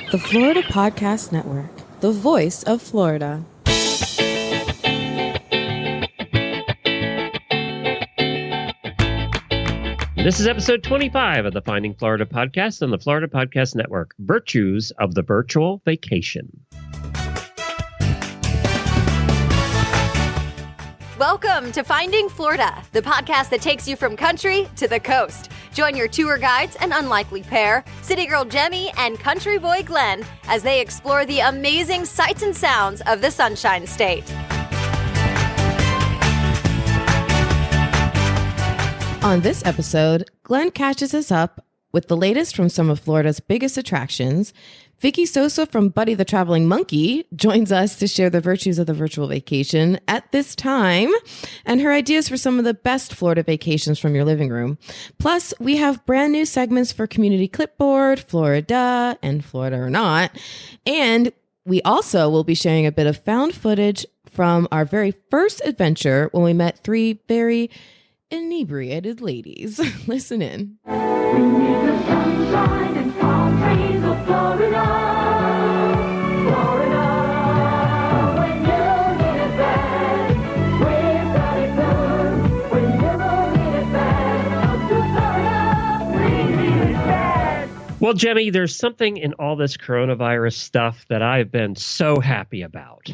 The Florida Podcast Network, the voice of Florida. This is episode 25 of the Finding Florida podcast on the Florida Podcast Network, Virtues of the Virtual Vacation. Welcome to Finding Florida, the podcast that takes you from country to the coast. Join your tour guides, an unlikely pair, city girl Jemmy and country boy Glenn, as they explore the amazing sights and sounds of the Sunshine State. On this episode, Glenn catches us up with the latest from some of Florida's biggest attractions. Vicky Sosa from Buddy the Traveling Monkey joins us to share the virtues of the virtual vacation at this time and her ideas for some of the best Florida vacations from your living room. Plus, we have brand new segments for Community Clipboard, Flori-DUH, and Florida or Not. And we also will be sharing a bit of found footage from our very first adventure when we met three very inebriated ladies. Listen in. We need the sunshine and palm trees of Florida. Florida, when you need it bad, we've got it good. When you need it bad, up to Florida, we need it bad. Well, Jemmy, there's something in all this coronavirus stuff that I've been so happy about.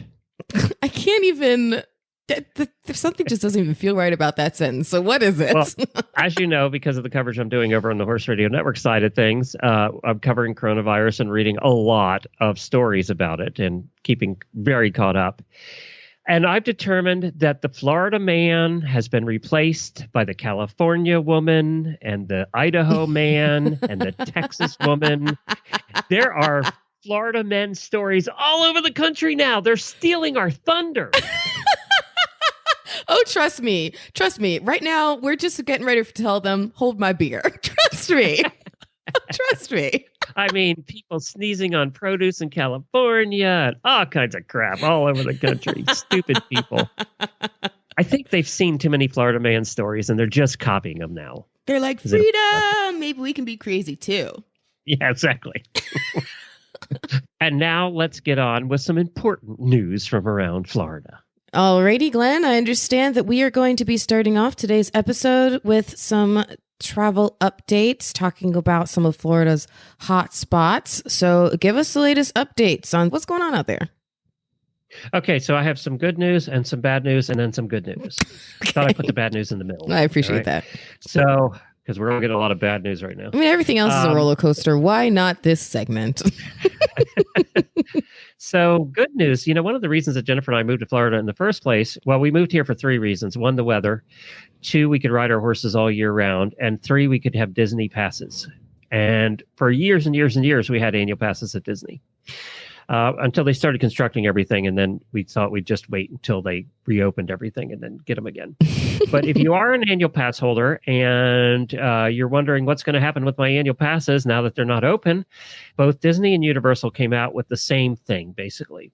I can't even... Something just doesn't even feel right about that sentence. So what is it? Well, as you know, because of the coverage I'm doing over on the Horse Radio Network side of things, I'm covering coronavirus and reading a lot of stories about it and keeping very caught up. And I've determined that the Florida man has been replaced by the California woman and the Idaho man and the Texas woman. There are Florida men stories all over the country now. They're stealing our thunder. Oh, trust me. Trust me. Right now, we're just getting ready to tell them, hold my beer. Trust me. Trust me. I mean, people sneezing on produce in California and all kinds of crap all over the country. Stupid people. I think they've seen too many Florida man stories and they're just copying them now. They're like, freedom. Maybe we can be crazy too. Yeah, exactly. And now let's get on with some important news from around Florida. Alrighty, Glenn, I understand that we are going to be starting off today's episode with some travel updates, talking about some of Florida's hot spots. So give us the latest updates on what's going on out there. Okay, so I have some good news and some bad news and then some good news. I thought I put the bad news in the middle. I appreciate that. So, because we're going to get a lot of bad news right now. I mean, everything else is a roller coaster. Why not this segment? So good news. You know, one of the reasons that Jennifer and I moved to Florida in the first place, well, we moved here for three reasons. One, the weather. Two, we could ride our horses all year round. And three, we could have Disney passes. And for years and years and years, we had annual passes at Disney. Until they started constructing everything. And then we thought we'd just wait until they reopened everything and then get them again. But if you are an annual pass holder and you're wondering what's going to happen with my annual passes now that they're not open, both Disney and Universal came out with the same thing, basically.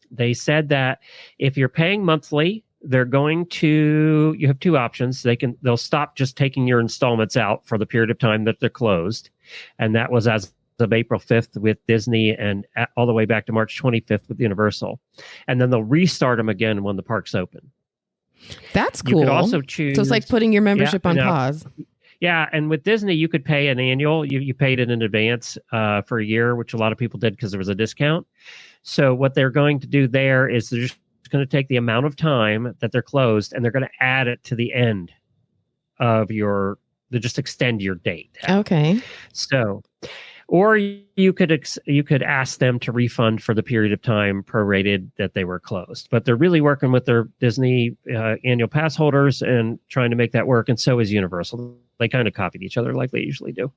They said that if you're paying monthly, they're going to, you have two options. They'll stop just taking your installments out for the period of time that they're closed. And that was as of April 5th with Disney and all the way back to March 25th with Universal. And then they'll restart them again when the parks open. That's cool. You could also choose. So it's like putting your membership on pause. Yeah. And with Disney, you could pay an annual. You paid it in advance for a year, which a lot of people did because there was a discount. So what they're going to do there is they're just going to take the amount of time that they're closed and they're going to add it to the end of they just extend your date. Okay. So, or you could ask them to refund for the period of time prorated that they were closed. But they're really working with their Disney annual pass holders and trying to make that work. And so is Universal. They kind of copied each other like they usually do.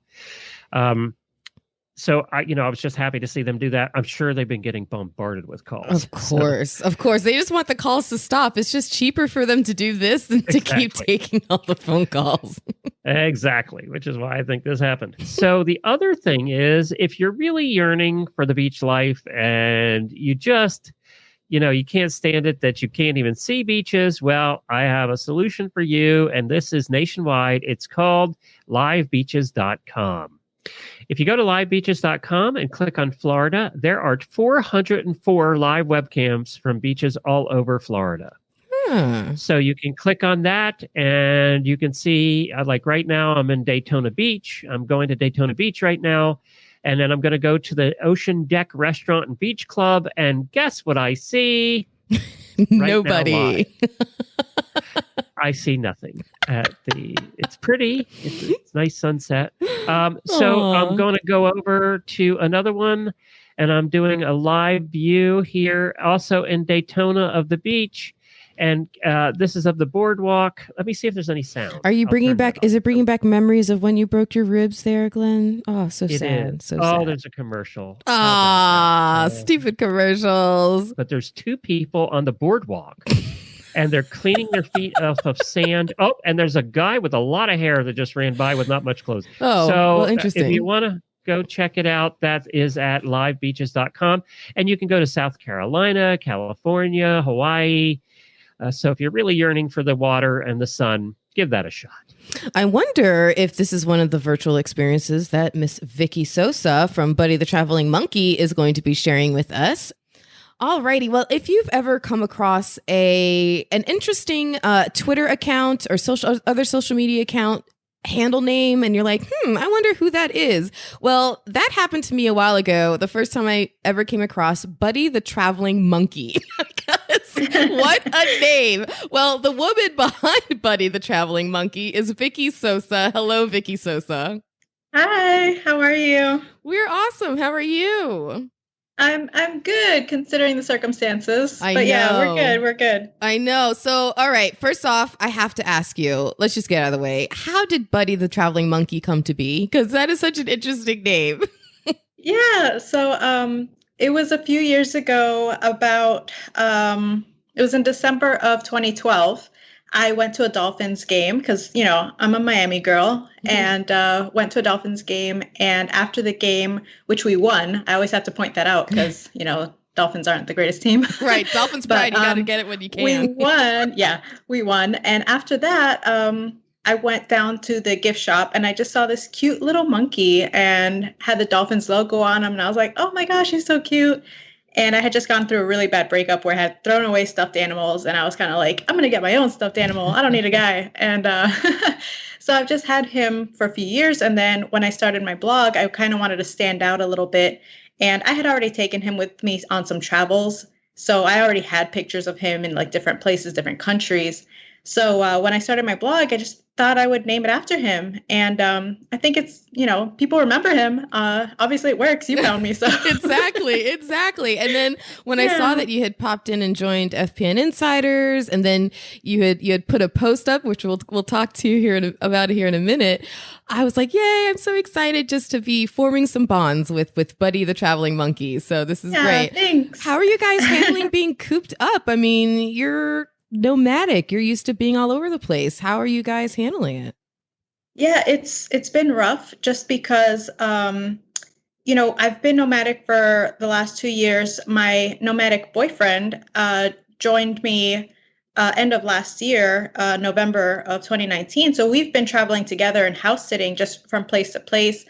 So I was just happy to see them do that. I'm sure they've been getting bombarded with calls. Of course. They just want the calls to stop. It's just cheaper for them to do this than to keep taking all the phone calls. Exactly, which is why I think this happened. So the other thing is, if you're really yearning for the beach life and you just, you can't stand it that you can't even see beaches, well, I have a solution for you, and this is nationwide. It's called livebeaches.com. If you go to livebeaches.com and click on Florida, there are 404 live webcams from beaches all over Florida. So you can click on that and you can see, like right now, I'm in Daytona Beach. I'm going to Daytona Beach right now. And then I'm going to go to the Ocean Deck Restaurant and Beach Club. And guess what I see? Nobody. I see nothing. It's pretty. It's nice sunset. So I'm going to go over to another one. And I'm doing a live view here also in Daytona of the beach. And this is of the boardwalk. Let me see if there's any sound. Are you bringing back? Is it bringing back memories of when you broke your ribs there, Glenn? Oh, so It sad. is. So sad. There's a commercial. Stupid commercials. But there's two people on the boardwalk, and they're cleaning their feet off of sand. Oh, and there's a guy with a lot of hair that just ran by with not much clothes. Oh, so well, interesting. If you want to go check it out, that is at livebeaches.com. And you can go to South Carolina, California, Hawaii. So if you're really yearning for the water and the sun, give that a shot. I wonder if this is one of the virtual experiences that Miss Vicky Sosa from Buddy the Traveling Monkey is going to be sharing with us. Alrighty. Well, if you've ever come across an interesting Twitter account or other social media account handle name and you're like, I wonder who that is. Well, that happened to me a while ago. The first time I ever came across Buddy the Traveling Monkey. What a name. Well, the woman behind Buddy the Traveling Monkey is Vicky Sosa. Hello, Vicky Sosa. Hi, how are you? We're awesome. How are you? I'm good considering the circumstances. I but yeah, know. we're good. I know. So, all right. First off, I have to ask you, let's just get out of the way. How did Buddy the Traveling Monkey come to be? Because that is such an interesting name. Yeah, so it was a few years ago it was in December of 2012. I went to a Dolphins game because, I'm a Miami girl and went to a Dolphins game. And after the game, which we won, I always have to point that out because, Dolphins aren't the greatest team. Right. Dolphins pride. You got to get it when you can. We won. Yeah, we won. And after that, I went down to the gift shop and I just saw this cute little monkey and had the Dolphins logo on him. And I was like, oh my gosh, he's so cute. And I had just gone through a really bad breakup where I had thrown away stuffed animals. And I was kind of like, I'm going to get my own stuffed animal. I don't need a guy. And so I've just had him for a few years. And then when I started my blog, I kind of wanted to stand out a little bit. And I had already taken him with me on some travels. So I already had pictures of him in like different places, different countries. So when I started my blog, I just thought I would name it after him. And I think it's, people remember him. Obviously it works. You found me. So Exactly. And then when I saw that you had popped in and joined FPN Insiders, and then you had put a post up, which we'll talk to you here in a minute. I was like, yay, I'm so excited just to be forming some bonds with Buddy the Traveling Monkey. So this is great. Thanks. How are you guys handling being cooped up? I mean, you're nomadic. You're used to being all over the place. How are you guys handling it? Yeah, it's been rough just because, I've been nomadic for the last 2 years. My nomadic boyfriend joined me end of last year, November of 2019. So we've been traveling together and house sitting just from place to place.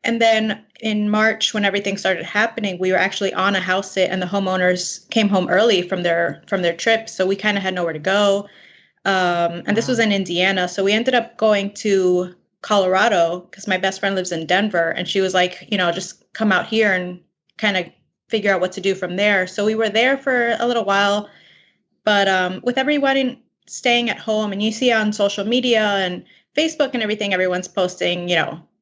And then in March, when everything started happening, we were actually on a house sit and the homeowners came home early from their trip. So we kind of had nowhere to go. And this was in Indiana. So we ended up going to Colorado because my best friend lives in Denver. And she was like, just come out here and kind of figure out what to do from there. So we were there for a little while. But with everyone staying at home, and you see on social media and Facebook and everything, everyone's posting,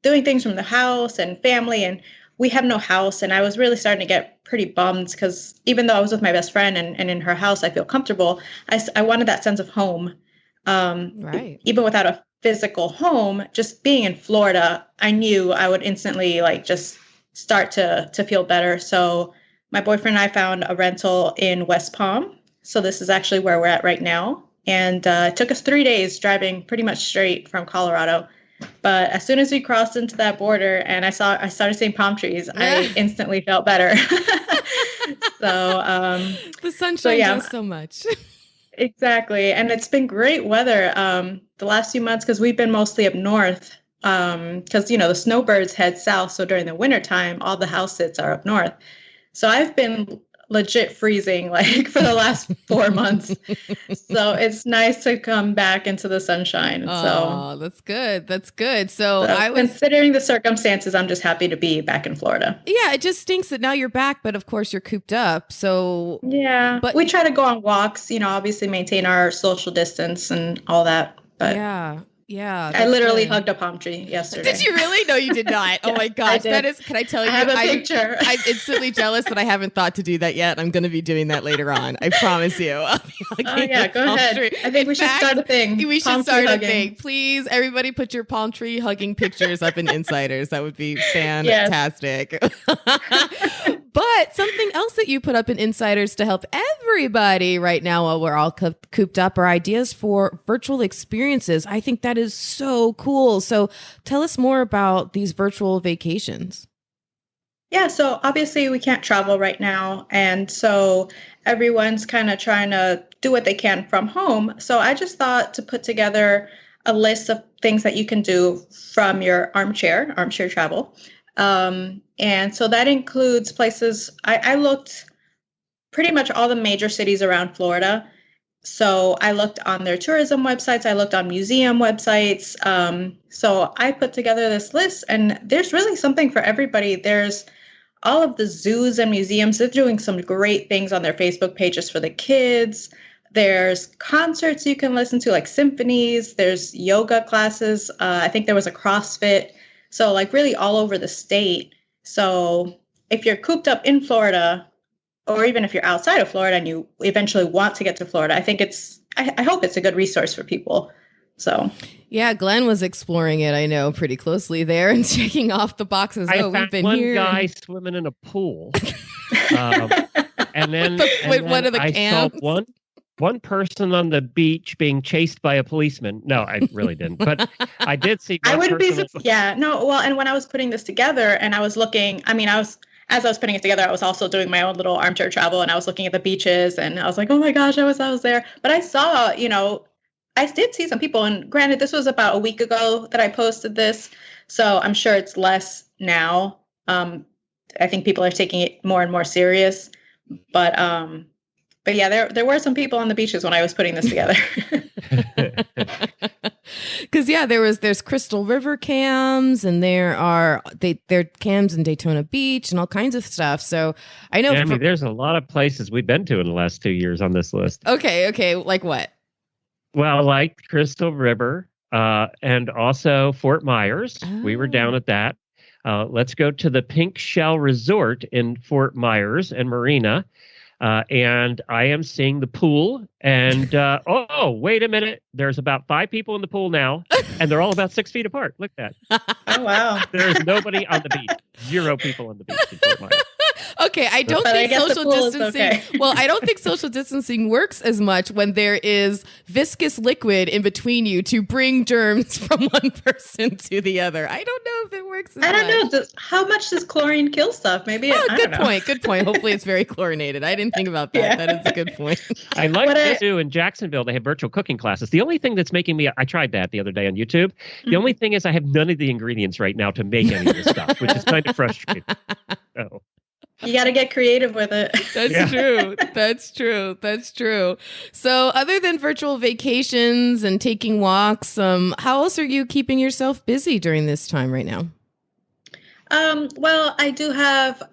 doing things from the house and family, and we have no house. And I was really starting to get pretty bummed because even though I was with my best friend and in her house, I feel comfortable. I wanted that sense of home. Right. Even without a physical home, just being in Florida, I knew I would instantly just start to feel better. So my boyfriend and I found a rental in West Palm. So this is actually where we're at right now. And it took us 3 days driving pretty much straight from Colorado. But as soon as we crossed into that border and I started seeing palm trees, I instantly felt better. So the sunshine does so much. Exactly. And it's been great weather the last few months because we've been mostly up north. because, the snowbirds head south. So during the wintertime, all the house sits are up north. So I've been legit freezing like for the last 4 months. So it's nice to come back into the sunshine. Oh, that's good. That's good. So considering the circumstances, I'm just happy to be back in Florida. Yeah, it just stinks that now you're back, but of course you're cooped up. So yeah, but we try to go on walks, obviously maintain our social distance and all that. But yeah. I literally hugged a palm tree yesterday. Did you really? No, you did not. Oh my gosh. Can I tell you? I have a picture. I'm instantly jealous that I haven't thought to do that yet. I'm going to be doing that later on. I promise you. Oh yeah, go ahead. Tree. I think we should start a thing. We should start a thing. Please, everybody put your palm tree hugging pictures up in Insiders. That would be fantastic. But something else that you put up in Insiders to help everybody right now while we're all cooped up are ideas for virtual experiences. I think that is so cool. So tell us more about these virtual vacations. Yeah, so obviously we can't travel right now. And so everyone's kind of trying to do what they can from home. So I just thought to put together a list of things that you can do from your armchair travel. And so that includes places, I looked pretty much all the major cities around Florida. So I looked on their tourism websites. I looked on museum websites. So I put together this list, and there's really something for everybody. There's all of the zoos and museums. They're doing some great things on their Facebook pages for the kids. There's concerts you can listen to, like symphonies. There's yoga classes. I think there was a CrossFit. So like really all over the state. So if you're cooped up in Florida, or even if you're outside of Florida and you eventually want to get to Florida, I think I hope it's a good resource for people. So yeah, Glenn was exploring it, I know, pretty closely there and checking off the boxes. We've been one guy swimming in a pool. And then one of the I cams. saw one person on the beach being chased by a policeman. No, I really didn't. But I did see one I wouldn't be person. and when I was putting this together and I was looking, as I was putting it together, I was also doing my own little armchair travel, and I was looking at the beaches, and I was like, oh my gosh, I was there. But I saw, I did see some people, and granted, this was about a week ago that I posted this, so I'm sure it's less now. I think people are taking it more and more serious, but yeah, there were some people on the beaches when I was putting this together. Because there's Crystal River cams, and there are cams in Daytona Beach and all kinds of stuff. So I know there's a lot of places we've been to in the last 2 years on this list. Okay, like what? Well, like Crystal River, and also Fort Myers. Oh. We were down at that. Let's go to the Pink Shell Resort in Fort Myers and Marina. And I am seeing the pool, and wait a minute. There's about 5 people in the pool now, and they're all about 6 feet apart. Look at that. Oh, wow. There's nobody on the beach. 0 people on the beach in Fort Myers. Okay, I don't think social distancing. Okay. Well, I don't think social distancing works as much when there is viscous liquid in between you to bring germs from one person to the other. I don't know if it works. I don't know. How much does chlorine kill stuff? Maybe. Good point. Hopefully, it's very chlorinated. I didn't think about that. Yeah. That is a good point. I like to do in Jacksonville. They have virtual cooking classes. The only thing that's making me, I tried that the other day on YouTube. The only thing is I have none of the ingredients right now to make any of this stuff, which is kind of frustrating. So. You got to get creative with it. That's true. So other than virtual vacations and taking walks, how else are you keeping yourself busy during this time right now? Well, I do have,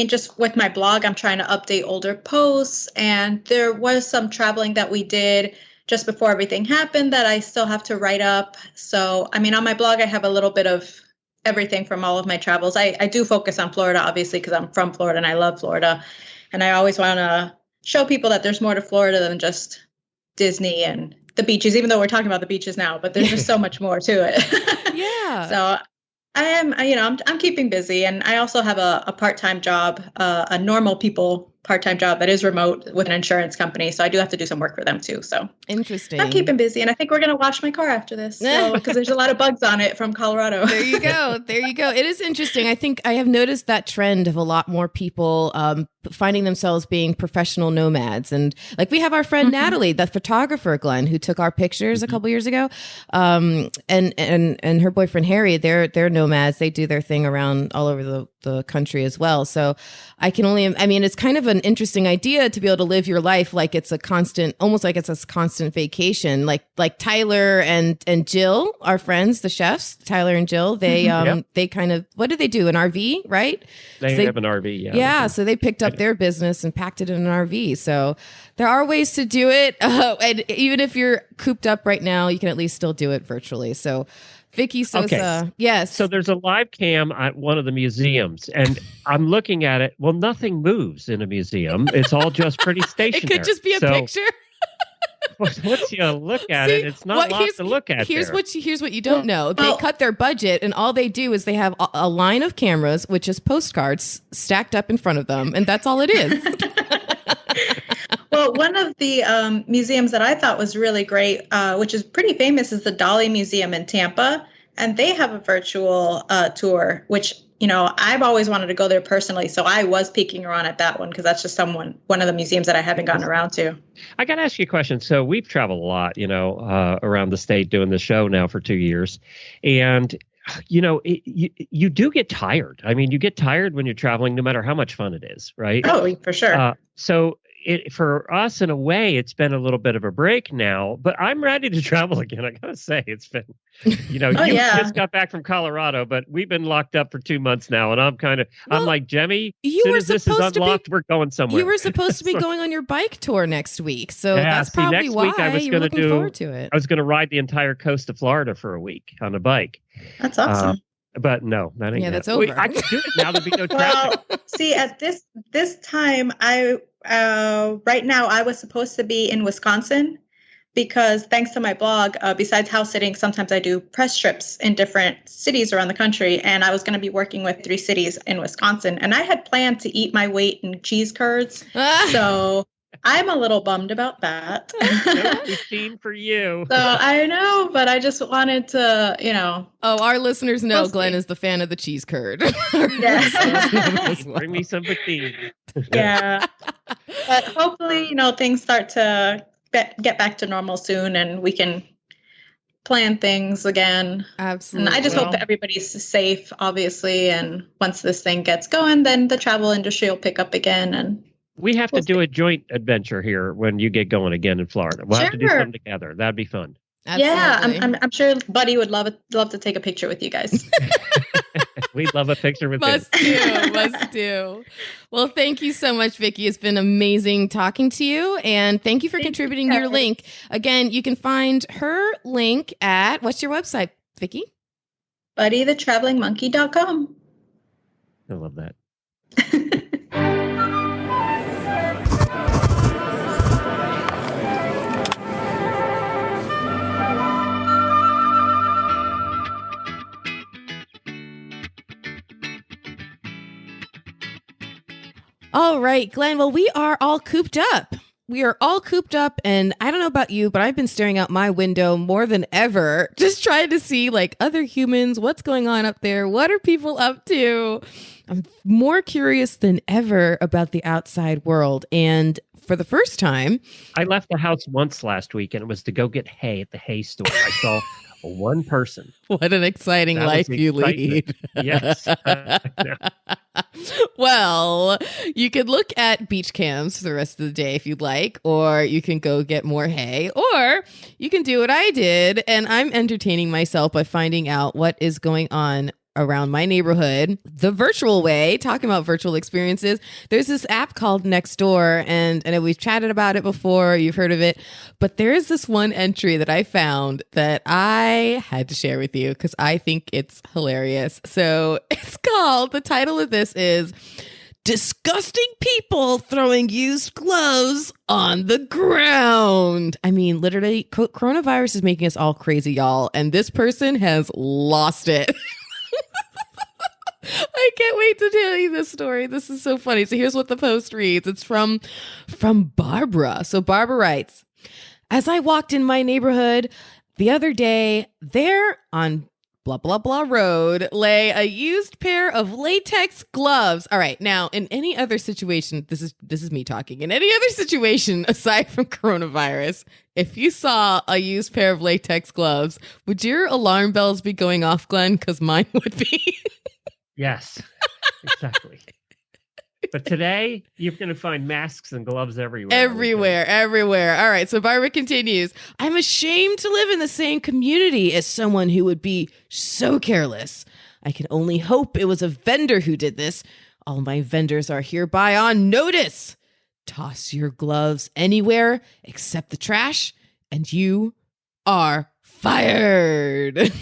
just with my blog, I'm trying to update older posts, and there was some traveling that we did just before everything happened that I still have to write up. So, on my blog, I have a little bit of everything from all of my travels. I do focus on Florida, obviously, because I'm from Florida and I love Florida. And I always want to show people that there's more to Florida than just Disney and the beaches, even though we're talking about the beaches now, but there's just so much more to it. Yeah. So I am, I'm keeping busy. And I also have a part-time job, a normal people part-time job that is remote with an insurance company. So I do have to do some work for them too. So Interesting. I'm keeping busy. And I think we're going to wash my car after this because there's a lot of bugs on it from Colorado. There you go. There you go. It is interesting. I think I have noticed that trend of a lot more people finding themselves being professional nomads. And like we have our friend Natalie, the photographer, Glenn, who took our pictures a couple years ago. And her boyfriend, Harry, they're nomads. They do their thing around all over the country as well. So I mean, it's kind of an interesting idea to be able to live your life like it's a constant, almost like it's a constant vacation. Like Tyler and Jill, our friends, the chefs, Tyler and Jill, they kind of, what did they do? An RV, right? They have an RV. Yeah. Yeah. So they picked up their business and packed it in an RV. So there are ways to do it. And even if you're cooped up right now, you can at least still do it virtually. So Vicky Sosa. Okay. Yes. So there's a live cam at one of the museums, and I'm looking at it. Well, nothing moves in a museum. It's all just pretty stationary. It could just be a picture. Once you look at it, it's not a lot to look at. Here's what you don't know. They cut their budget, and all they do is they have a line of cameras, which is postcards stacked up in front of them, and that's all it is. Well, one of the museums that I thought was really great, which is pretty famous, is the Dolly Museum in Tampa. And they have a virtual tour, which, I've always wanted to go there personally. So I was peeking around at that one because that's just one of the museums that I haven't gotten around to. I got to ask you a question. So we've traveled a lot, around the state doing the show now for 2 years. And you do get tired. I mean, you get tired when you're traveling, no matter how much fun it is, right? Oh, for sure. So for us, in a way, it's been a little bit of a break now, but I'm ready to travel again. I got to say, it's been, just got back from Colorado, but we've been locked up for 2 months now. And I'm like, Jemmy, as soon as this is unlocked, we're going somewhere. You were supposed to be going on your bike tour next week. So that's probably next why week I was you were looking forward to it. I was going to ride the entire coast of Florida for a week on a bike. That's awesome. But no, that ain't that's over. I can do it now. There'll be no traffic. Well, see, at this time, right now I was supposed to be in Wisconsin because thanks to my blog, besides house sitting, sometimes I do press trips in different cities around the country. And I was going to be working with 3 cities in Wisconsin. And I had planned to eat my weight in cheese curds. So I'm a little bummed about that. No routine for you. So I know, but I just wanted to, Oh, our listeners know Glenn is the fan of the cheese curd. Yes. Bring me some poutine. Yeah. But hopefully, things start to get back to normal soon and we can plan things again. Absolutely. And I just hope that everybody's safe, obviously. And once this thing gets going, then the travel industry will pick up again. And we have to do a joint adventure here when you get going again in Florida. We'll have to do something together. That'd be fun. Absolutely. Yeah, I'm sure Buddy would love to take a picture with you guys. We'd love a picture with must do. Well, thank you so much, Vicky. It's been amazing talking to you. And thank you for contributing your link. Again, you can find her link at, what's your website, Vicky? BuddyTheTravelingMonkey.com. I love that. All right, Glenn. Well, we are all cooped up. And I don't know about you, but I've been staring out my window more than ever, just trying to see like other humans, what's going on up there? What are people up to? I'm more curious than ever about the outside world. And for the first time, I left the house once last week and it was to go get hay at the hay store. I saw one person. What an exciting life you lead. Yes. Well, you could look at beach cams for the rest of the day if you'd like, or you can go get more hay, or you can do what I did. And I'm entertaining myself by finding out what is going on around my neighborhood the virtual way. Talking about virtual experiences, there's this app called Nextdoor, and we've chatted about it before. You've heard of it, but there is this one entry that I found that I had to share with you because I think it's hilarious. So it's called, the title of this is "Disgusting People Throwing Used Clothes on the Ground." I mean, literally, coronavirus is making us all crazy, y'all, and this person has lost it. I can't wait wait to tell you this story. This is so funny. So here's what the post reads. It's from Barbara. So Barbara writes, as I walked in my neighborhood the other day, there on blah, blah, blah road lay a used pair of latex gloves. All right. Now, in any other situation, this is me talking. In any other situation aside from coronavirus, if you saw a used pair of latex gloves, would your alarm bells be going off, Glenn? Because mine would be. Yes, exactly. But today, you're going to find masks and gloves everywhere. Everywhere. All right. So Barbara continues, I'm ashamed to live in the same community as someone who would be so careless. I can only hope it was a vendor who did this. All my vendors are hereby on notice. Toss your gloves anywhere except the trash, and you are fired.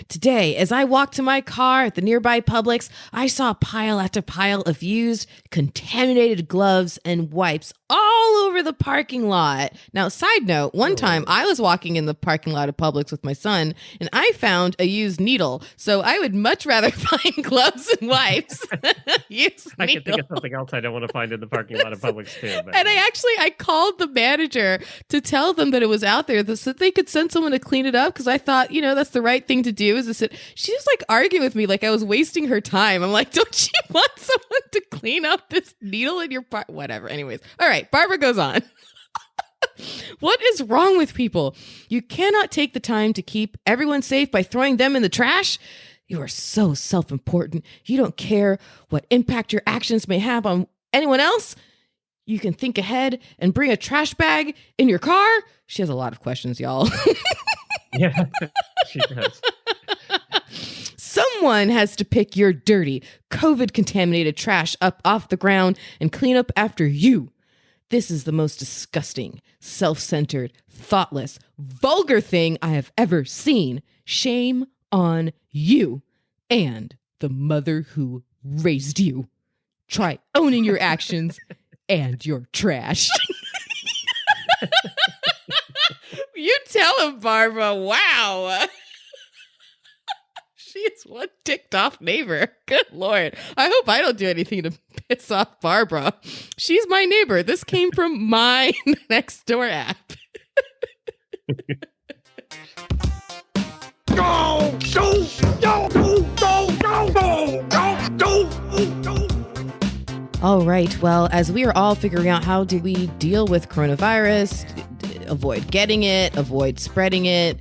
Today, as I walked to my car at the nearby Publix, I saw pile after pile of used, contaminated gloves and wipes all over the parking lot. Now, side note, one time I was walking in the parking lot of Publix with my son, and I found a used needle. So I would much rather find gloves and wipes. I can think of something else I don't want to find in the parking lot of Publix too. But. And I called the manager to tell them that it was out there so that they could send someone to clean it up, because I thought, that's the right thing to do. She was like arguing with me like I was wasting her time. I'm like, don't you want someone to clean up this needle in your whatever. Anyways. All right. Barbara goes on. What is wrong with people? You cannot take the time to keep everyone safe by throwing them in the trash. You are so self-important. You don't care what impact your actions may have on anyone else. You can think ahead and bring a trash bag in your car. She has a lot of questions, y'all. Yeah, she does. Someone has to pick your dirty, COVID-contaminated trash up off the ground and clean up after you. This is the most disgusting, self-centered, thoughtless, vulgar thing I have ever seen. Shame on you and the mother who raised you. Try owning your actions and your trash. You tell him, Barbara. Wow. She is one ticked off neighbor. Good Lord. I hope I don't do anything to piss off Barbara. She's my neighbor. This came from my Nextdoor app. All right. Well, as we are all figuring out how do we deal with coronavirus, avoid getting it, avoid spreading it,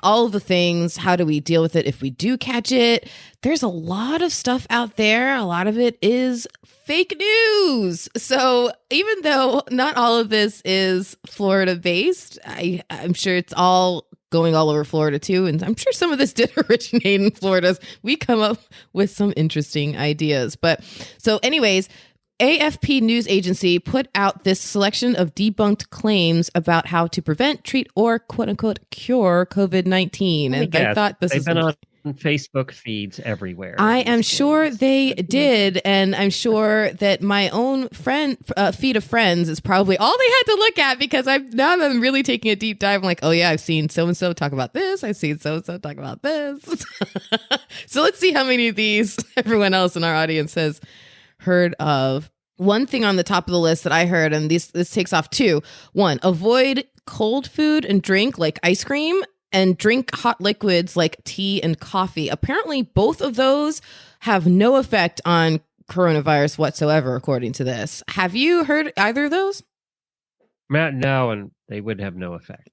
all the things, how do we deal with it if we do catch it? There's a lot of stuff out there. A lot of it is fake news. So even though not all of this is Florida based, I'm sure it's all going all over Florida too. And I'm sure some of this did originate in Florida. We come up with some interesting ideas. But so anyways, AFP news agency put out this selection of debunked claims about how to prevent, treat, or quote unquote cure COVID-19. And I thought they've been on Facebook feeds everywhere. I am sure they did. And I'm sure that my own feed of friends is probably all they had to look at, because now that I'm really taking a deep dive, I'm like, oh yeah, I've seen so-and-so talk about this. I've seen so-and-so talk about this. So let's see how many of these everyone else in our audience has heard of. One thing on the top of the list that I heard, and this takes off two. One, avoid cold food and drink like ice cream, and drink hot liquids like tea and coffee. Apparently, both of those have no effect on coronavirus whatsoever, according to this. Have you heard either of those? Matt, no, and they would have no effect.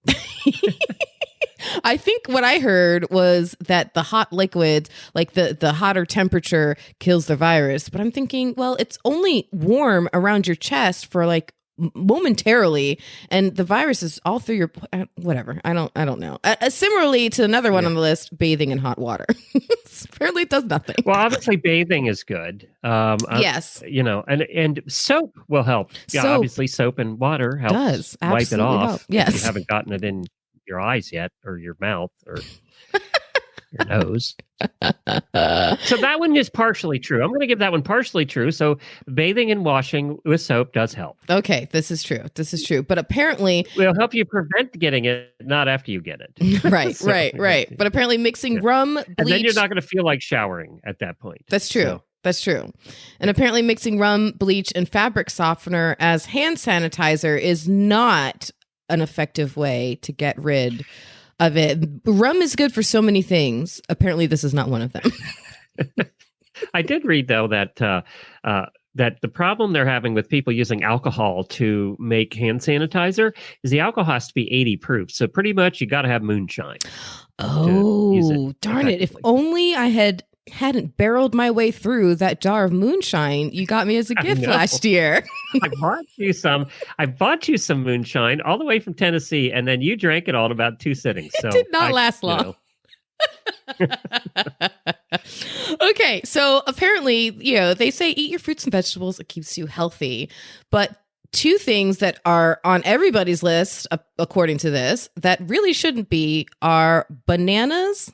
I think what I heard was that the hot liquids, like the hotter temperature, kills the virus. But I'm thinking, well, it's only warm around your chest for like momentarily, and the virus is all through your whatever. I don't know. Similarly to another one on the list, bathing in hot water. Apparently, it does nothing. Well, obviously, bathing is good. Yes, and soap will help. Yeah, obviously, soap and water helps wipe it off. Help. Yes, if you haven't gotten it in your eyes yet, or your mouth, or your nose. So that one is partially true. I'm going to give that one partially true. So bathing and washing with soap does help. Okay, this is true. This is true. But apparently, It'll help you prevent getting it, not after you get it. right, So, right. But apparently, mixing rum, bleach. And then you're not going to feel like showering at that point. That's true. So, That's true. And apparently, mixing rum, bleach, and fabric softener as hand sanitizer is not an effective way to get rid of it. Rum is good for so many things. Apparently, this is not one of them. I did read, though, that that the problem they're having with people using alcohol to make hand sanitizer is the alcohol has to be 80 proof. So pretty much you got to have moonshine. Oh, darn it. If only I hadn't barreled my way through that jar of moonshine you got me as a gift last year. I bought you some moonshine all the way from Tennessee, and then you drank it all in about 2 sittings. So It did not last long. Okay, so apparently, they say eat your fruits and vegetables. It keeps you healthy. But 2 things that are on everybody's list, according to this, that really shouldn't be are bananas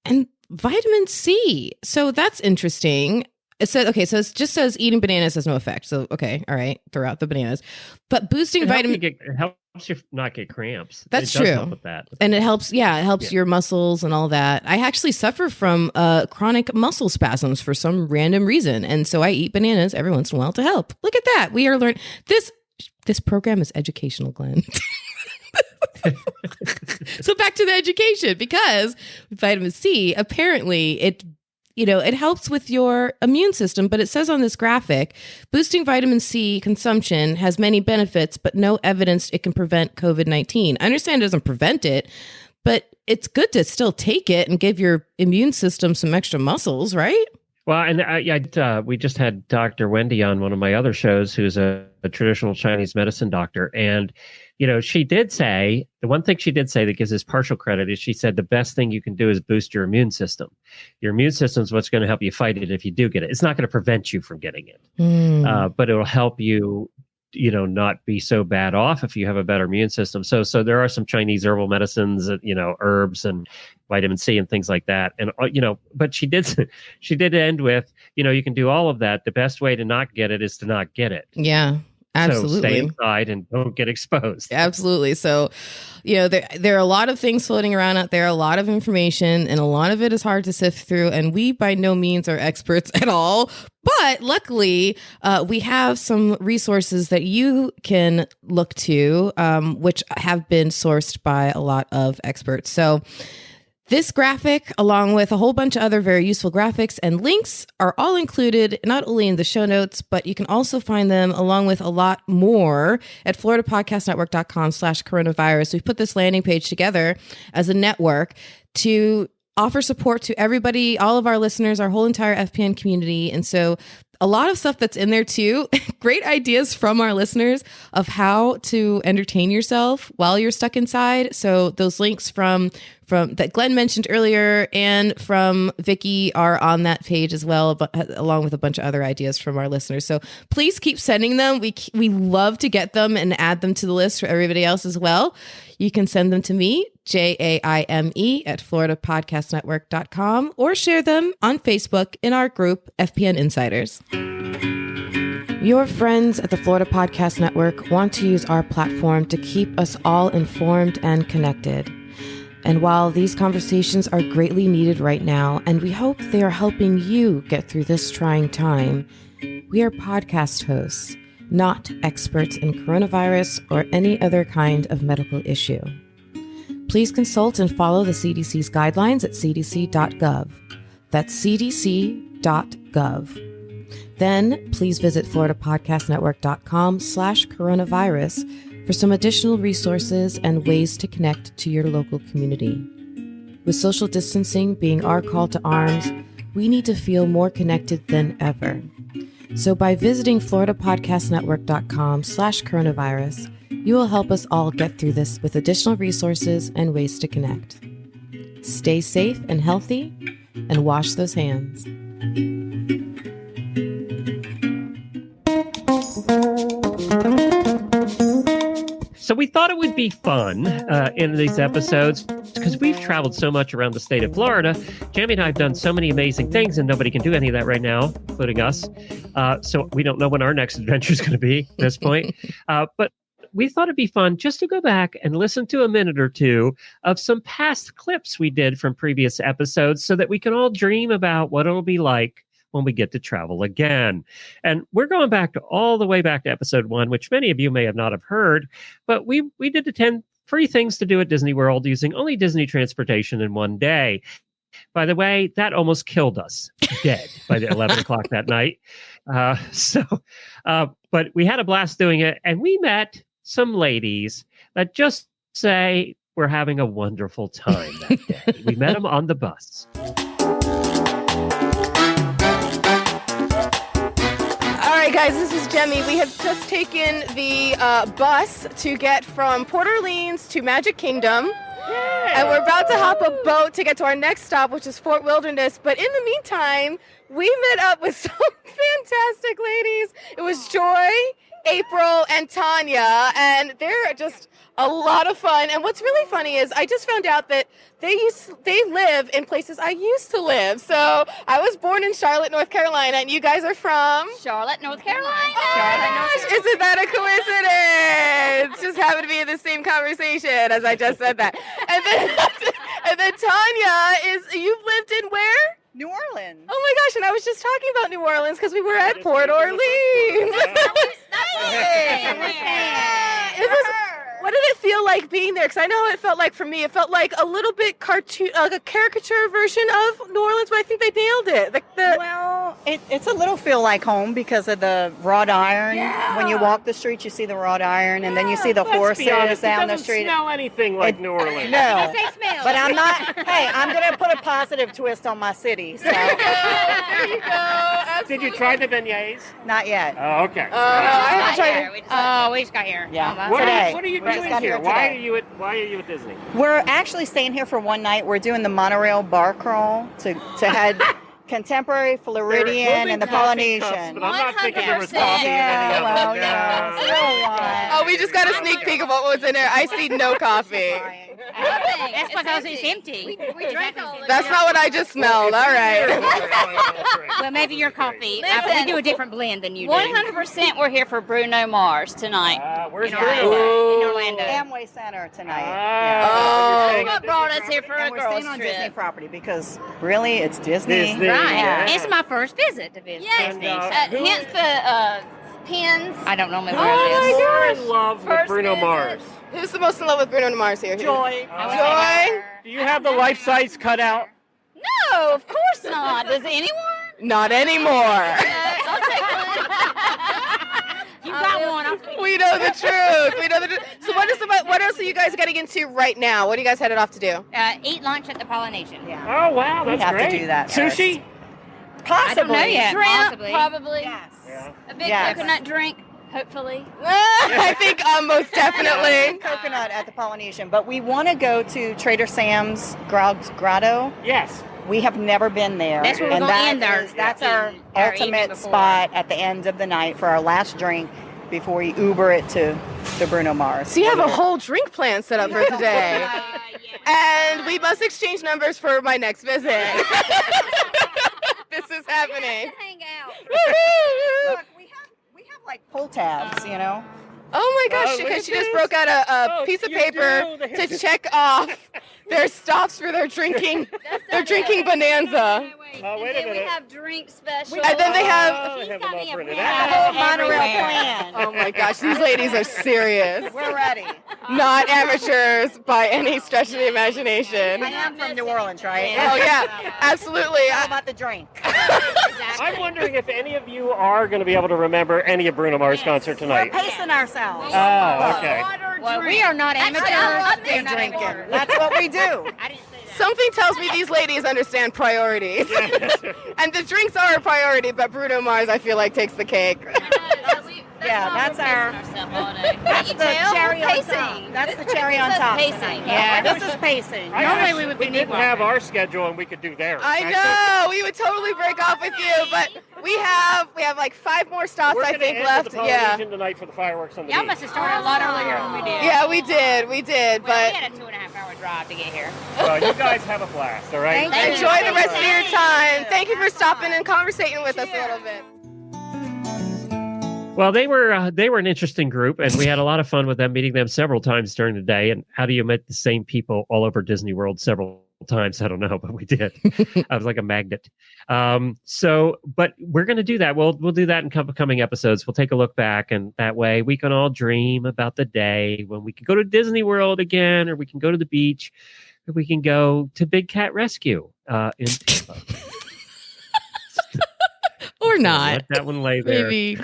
and vitamin C. So that's interesting. It says, okay, so it just says eating bananas has no effect. So, okay, all right, throw out the bananas. But boosting vitamin... It helps you not get cramps. That's it does true. help with that. And it helps, your muscles and all that. I actually suffer from chronic muscle spasms for some random reason. And so I eat bananas every once in a while to help. Look at that. We are learning. This program is educational, Glenn. So back to the education, because vitamin C, apparently it helps with your immune system, but it says on this graphic, boosting vitamin C consumption has many benefits, but no evidence it can prevent COVID-19. I understand it doesn't prevent it, but it's good to still take it and give your immune system some extra muscles, right? Well, and we just had Dr. Wendy on one of my other shows, who's a traditional Chinese medicine doctor. And, she did say, the one thing she did say that gives us partial credit is she said the best thing you can do is boost your immune system. Your immune system is what's going to help you fight it if you do get it. It's not going to prevent you from getting it, but it'll help you, not be so bad off if you have a better immune system. So there are some Chinese herbal medicines, herbs and vitamin C and things like that. And, but she did end with, you can do all of that. The best way to not get it is to not get it. Yeah. Absolutely. So stay inside and don't get exposed. Absolutely. So, there are a lot of things floating around out there, a lot of information, and a lot of it is hard to sift through. And we by no means are experts at all. But luckily, we have some resources that you can look to, which have been sourced by a lot of experts. So this graphic, along with a whole bunch of other very useful graphics and links, are all included not only in the show notes, but you can also find them along with a lot more at floridapodcastnetwork.com/coronavirus. We've put this landing page together as a network to offer support to everybody, all of our listeners, our whole entire FPN community. And so a lot of stuff that's in there too. Great ideas from our listeners of how to entertain yourself while you're stuck inside. So those links from that Glenn mentioned earlier and from Vicky are on that page as well, but along with a bunch of other ideas from our listeners. So please keep sending them. We love to get them and add them to the list for everybody else as well. You can send them to me, JAIME at floridapodcastnetwork.com, or share them on Facebook in our group, FPN Insiders. Your friends at the Florida Podcast Network want to use our platform to keep us all informed and connected. And while these conversations are greatly needed right now, and we hope they are helping you get through this trying time, we are podcast hosts, not experts in coronavirus or any other kind of medical issue. Please consult and follow the CDC's guidelines at cdc.gov. That's cdc.gov. Then please visit floridapodcastnetwork.com/coronavirus for some additional resources and ways to connect to your local community. With social distancing being our call to arms, we need to feel more connected than ever. So by visiting floridapodcastnetwork.com/coronavirus, you will help us all get through this with additional resources and ways to connect. Stay safe and healthy, and wash those hands. So we thought it would be fun in these episodes because we've traveled so much around the state of Florida. Jamie and I have done so many amazing things, and nobody can do any of that right now, including us. So we don't know when our next adventure is going to be at this point. But we thought it'd be fun just to go back and listen to a minute or two of some past clips we did from previous episodes so that we can all dream about what it'll be like when we get to travel again. And we're going back to all the way back to episode 1, which many of you may have not have heard, but we did the 10 free things to do at Disney World using only Disney transportation in one day. By the way, that almost killed us dead by the 11 o'clock that night. But we had a blast doing it, and we met some ladies that just say we're having a wonderful time that day. We met them on the bus. All right, guys, this is Jemmy. We have just taken the bus to get from Port Orleans to Magic Kingdom. And we're about to hop a boat to get to our next stop, which is Fort Wilderness. But in the meantime, we met up with some fantastic ladies. It was Joy, April, and Tanya, and they're just a lot of fun. And what's really funny is I just found out that they live in places I used to live. So I was born in Charlotte, North Carolina, and you guys are from Charlotte, North Carolina. Oh my gosh, isn't that a coincidence? Just happened to be in the same conversation as I just said that. And then Tanya you've lived in where? New Orleans. Oh my gosh, and I was just talking about New Orleans because we were at Port Orleans. What did it feel like being there? Because I know how it felt like for me. It felt like a little bit cartoon, like a caricature version of New Orleans, but I think they nailed it. Well, it's a little feel like home because of the wrought iron. Yeah. When you walk the streets, you see the wrought iron, and then you see the horses down the street. It doesn't smell anything like New Orleans. No, They smell. but I'm not. Hey, I'm going to put a positive twist on my city. So There you go. Absolutely. Did you try the beignets? not yet. Oh, okay. I haven't tried it. We just got here. Yeah. What Today. are you We just doing got here? here Why today. are you at Disney? We're actually staying here for one night. We're doing the monorail bar crawl to head contemporary, Floridian, and the Polynesian. But I'm not thinking there was 100%. coffee in any of well, them. you know, still one. Oh, we just got a sneak peek of what was in there. I see no coffee. That's because it's empty. We drank all of it. That's not what I just smelled. All right. Well, maybe your coffee. Listen. We do a different blend than you do. 100% we're here for Bruno Mars tonight. Where's In Bruno? Orlando. Amway Center tonight. Oh. Yeah. What brought us here for a And we're staying girls on Disney trip? property because really it's Disney. Disney. Right. Yeah. It's my first visit to visit Yes. Disney. Hence the pins. I don't know where Oh my it is. You're in love with First Bruno visit. Mars. Who's the most in love with Bruno Mars here? Joy. Joy? Do you have the life-size cutout? No, of course not. Does anyone? Not anymore. I'll take one. You got one. I'll take We know the truth. We know the truth. So what else are you guys getting into right now? What are you guys headed off to do? eat lunch at the Polynesian. Yeah. Oh, wow, We that's have to great. do that Sushi? I don't know Possibly. yet. Shrimp, Possibly. probably. Yes. Yeah. A big Yes. coconut drink, hopefully. I think most definitely. Coconut at the Polynesian, but we want to go to Trader Sam's Grotto. Yes. We have never been there. That's where we're and gonna that end our- is- That's our our evening ultimate before. spot at the end of the night for our last drink before we Uber it to Bruno Mars. So you have a whole drink plan set up for today. And we must exchange numbers for my next visit. This is happening. Hang out. Look, we have like pull tabs, you know. Oh my gosh, Oh, look because at she just this. broke out a Oh, piece of you paper do. to check off their stops for their drinking bonanza. Oh, wait a And then we minute. have drink special. And then they have Oh, they have them all printed A out. whole monorail Everywhere. plan. Oh my gosh, these ladies are serious. We're ready. Not amateurs by any stretch of the imagination. I am from New Orleans, right? Oh yeah, absolutely. How about the drink? I'm wondering if any of you are going to be able to remember any of Bruno Mars' concert We're tonight. pacing ourselves. Oh, okay. Well, we are not amateurs. They're drinking. That's what we do. I didn't say that. Something tells me these ladies understand priorities. And the drinks are a priority, but Bruno Mars, I feel like, takes the cake. Yeah, that's our. That's the cherry on top. That's the cherry on top. Pacing. Yeah, This is pacing. Normally we would be didn't have our schedule and we could do theirs. I know, we would totally break off with you, but We have like 5 more stops, We're I gonna think, end left. with the Yeah. Polynesian tonight for the fireworks on the Y'all beach. must have started a lot earlier than we did. Yeah, we did. We Well, we had a 2.5-hour drive to get here. Well, you guys have a blast, all right? Thank you. enjoy the rest of your time. you. Thank you for stopping and conversating with us a little bit. Well, they were an interesting group, and we had a lot of fun with them, meeting them several times during the day. And how do you meet the same people all over Disney World several times? I don't know, but we did. I was like a magnet. But we're going to do that. We'll do that in coming episodes. We'll take a look back, and that way we can all dream about the day when we can go to Disney World again, or we can go to the beach, or we can go to Big Cat Rescue in Tampa. Or not. Let that one lay there. Maybe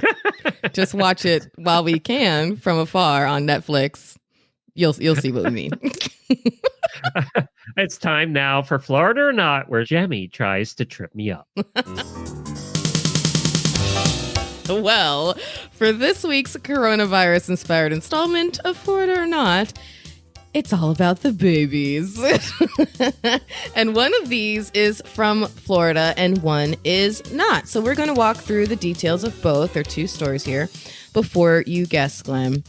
just watch it while we can from afar on Netflix. You'll see what we mean. It's time now for Florida or Not, where Jemmy tries to trip me up. Well, for this week's coronavirus-inspired installment of Florida or Not, it's all about the babies. And one of these is from Florida and one is not. So we're going to walk through the details of both. There are 2 stories here before you guess, Glenn.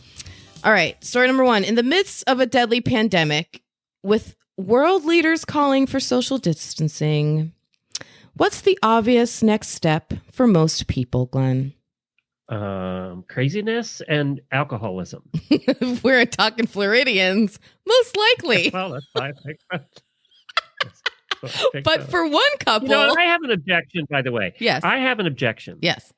All right, story number 1. In the midst of a deadly pandemic, with world leaders calling for social distancing, what's the obvious next step for most people, Glenn? Craziness and alcoholism. If we're talking Floridians, most likely. Well, that's why I picked But those. for one couple, You know, I have an objection, by the way. Yes. I have an objection. Yes.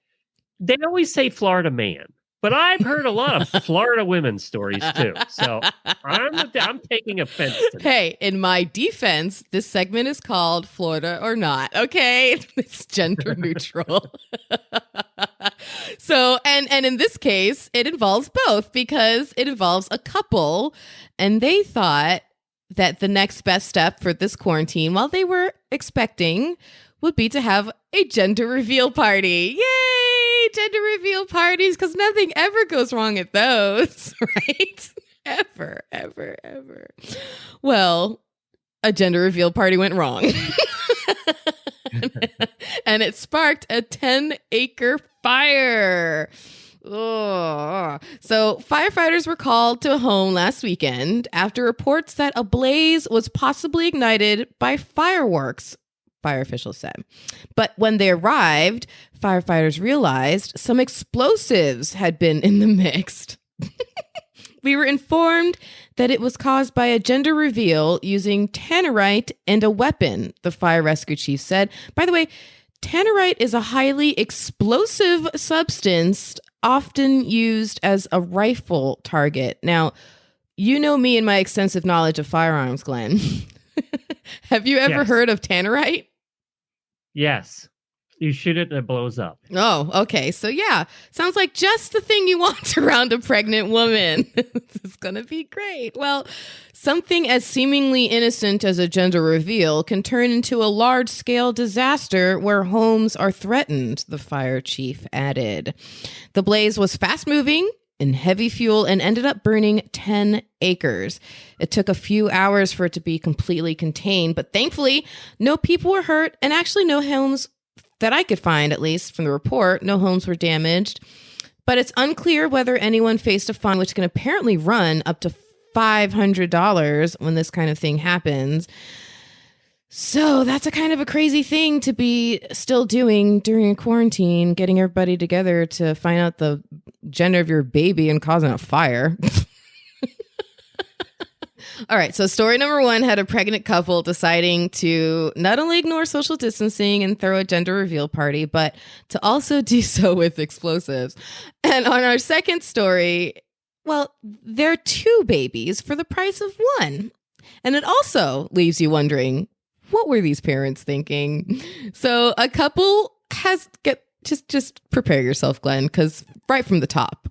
They always say Florida man, but I've heard a lot of Florida women stories too. So I'm taking offense to that. Hey, in my defense, this segment is called Florida or Not. Okay, it's gender neutral. So, and in this case, it involves both because it involves a couple, and they thought that the next best step for this quarantine, while they were expecting, would be to have a gender reveal party. Yay! Gender reveal parties, because nothing ever goes wrong at those, right? Ever. Well, a gender reveal party went wrong. And it sparked a 10-acre fire. Ugh. So firefighters were called to a home last weekend after reports that a blaze was possibly ignited by fireworks, fire officials said. But when they arrived, firefighters realized some explosives had been in the mix. We were informed that it was caused by a gender reveal using tannerite and a weapon, the fire rescue chief said. By the way, tannerite is a highly explosive substance often used as a rifle target. Now, you know me and my extensive knowledge of firearms, Glenn. Have you ever Yes. heard of tannerite? Yes. You shoot it and it blows up. Oh, okay. So yeah, sounds like just the thing you want around a pregnant woman. This is going to be great. Well, something as seemingly innocent as a gender reveal can turn into a large-scale disaster where homes are threatened, the fire chief added. The blaze was fast-moving and heavy fuel and ended up burning 10 acres. It took a few hours for it to be completely contained, but thankfully, no people were hurt and actually no homes that I could find, at least from the report, no homes were damaged. But it's unclear whether anyone faced a fine, which can apparently run up to $500 when this kind of thing happens. So that's a kind of a crazy thing to be still doing during a quarantine, getting everybody together to find out the gender of your baby and causing a fire. All right, so story number 1 had a pregnant couple deciding to not only ignore social distancing and throw a gender reveal party, but to also do so with explosives. And on our second story, well, there are 2 babies for the price of 1. And it also leaves you wondering, what were these parents thinking? So a couple has just prepare yourself, Glenn, because right from the top.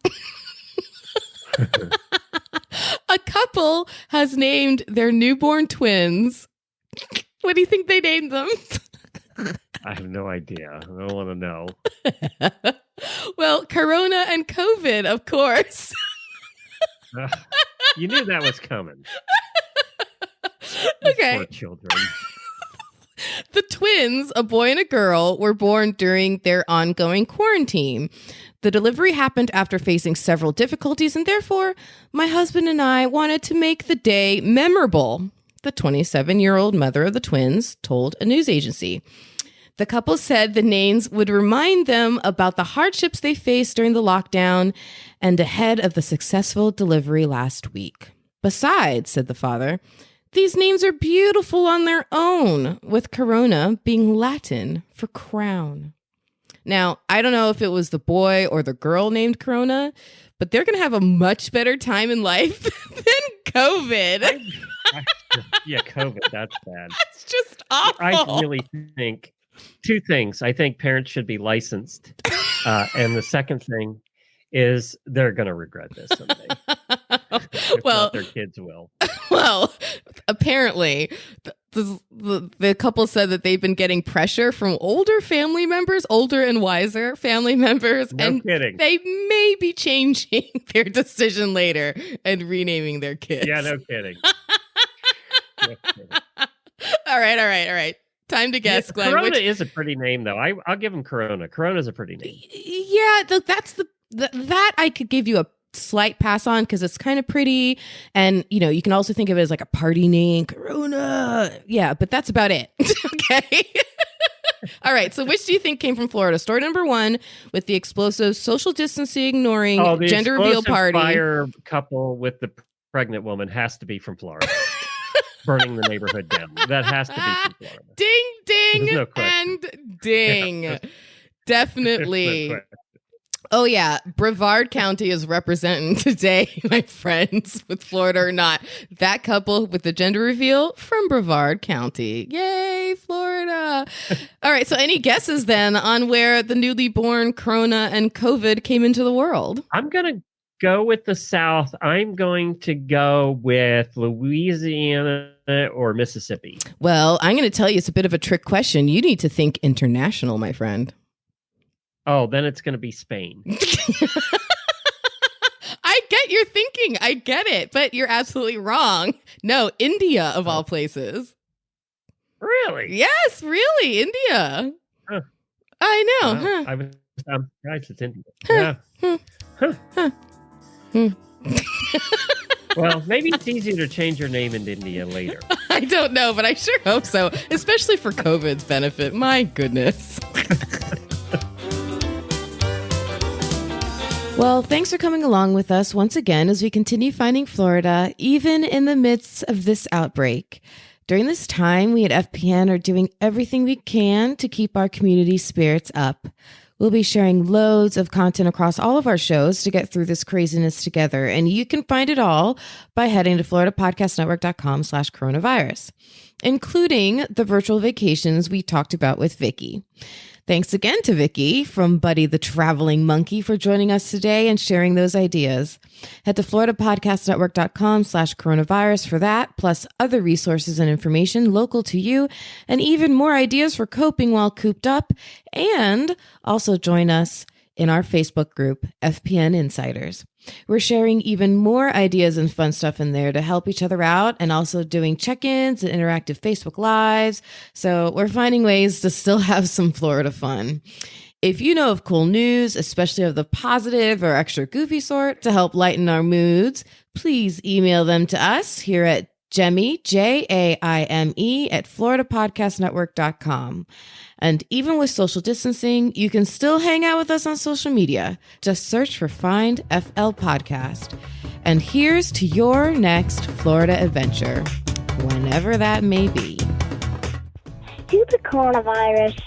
A couple has named their newborn twins. What do you think they named them? I have no idea. I don't want to know. Well, Corona and COVID, of course. You knew that was coming. Okay. Poor children. The twins, a boy and a girl, were born during their ongoing quarantine. The delivery happened after facing several difficulties, and therefore, my husband and I wanted to make the day memorable, the 27-year-old mother of the twins told a news agency. The couple said the names would remind them about the hardships they faced during the lockdown and ahead of the successful delivery last week. Besides, said the father, these names are beautiful on their own, with Corona being Latin for crown. Now, I don't know if it was the boy or the girl named Corona, but they're going to have a much better time in life than COVID. Yeah, COVID, that's bad. That's just awful. I really think two things. I think parents should be licensed. And the second thing is they're going to regret this someday. Well, their kids will. Well, apparently, the couple said that they've been getting pressure from older family members, older and wiser family members. No kidding. They may be changing their decision later and renaming their kids. Yeah, no kidding. All right. Time to guess, Glenn. Corona is a pretty name, though. I'll give him Corona. Corona's a pretty name. Yeah, that's that I could give you a slight pass on because it's kind of pretty, and you can also think of it as like a party name, Corona. Yeah, but that's about it. Okay. All right. So, which do you think came from Florida? Story number 1 with the explosive social distancing, ignoring the gender reveal party. Fire couple with the pregnant woman has to be from Florida. Burning the neighborhood down. That has to be from Florida. Ding, ding, no and ding. Yeah. Definitely. No Oh, yeah. Brevard County is representing today, my friends, with Florida or not. That couple with the gender reveal from Brevard County. Yay, Florida. All right. So any guesses then on where the newly born Corona and COVID came into the world? I'm going to go with the South. I'm going to go with Louisiana or Mississippi. Well, I'm going to tell you it's a bit of a trick question. You need to think international, my friend. Oh, then it's going to be Spain. I get your thinking. I get it. But you're absolutely wrong. No, India, of all places. Really? Yes, really. India. Huh. I know. Wow. Huh. I'm surprised it's India. Yeah. Well, maybe it's easier to change your name in India later. I don't know, but I sure hope so, especially for COVID's benefit. My goodness. Well, thanks for coming along with us once again as we continue finding Florida, even in the midst of this outbreak. During this time, we at FPN are doing everything we can to keep our community spirits up. We'll be sharing loads of content across all of our shows to get through this craziness together. And you can find it all by heading to floridapodcastnetwork.com/coronavirus, including the virtual vacations we talked about with Vicky. Thanks again to Vicky from Buddy the Traveling Monkey for joining us today and sharing those ideas. Head to floridapodcastnetwork.com/coronavirus for that, plus other resources and information local to you, and even more ideas for coping while cooped up. And also join us in our Facebook group, FPN Insiders. We're sharing even more ideas and fun stuff in there to help each other out, and also doing check-ins and interactive Facebook Lives. So we're finding ways to still have some Florida fun. If you know of cool news, especially of the positive or extra goofy sort, to help lighten our moods, please email them to us here at Jaime, Jaime, at floridapodcastnetwork.com. And even with social distancing, you can still hang out with us on social media. Just search for Find FL Podcast. And here's to your next Florida adventure, whenever that may be. Due to coronavirus,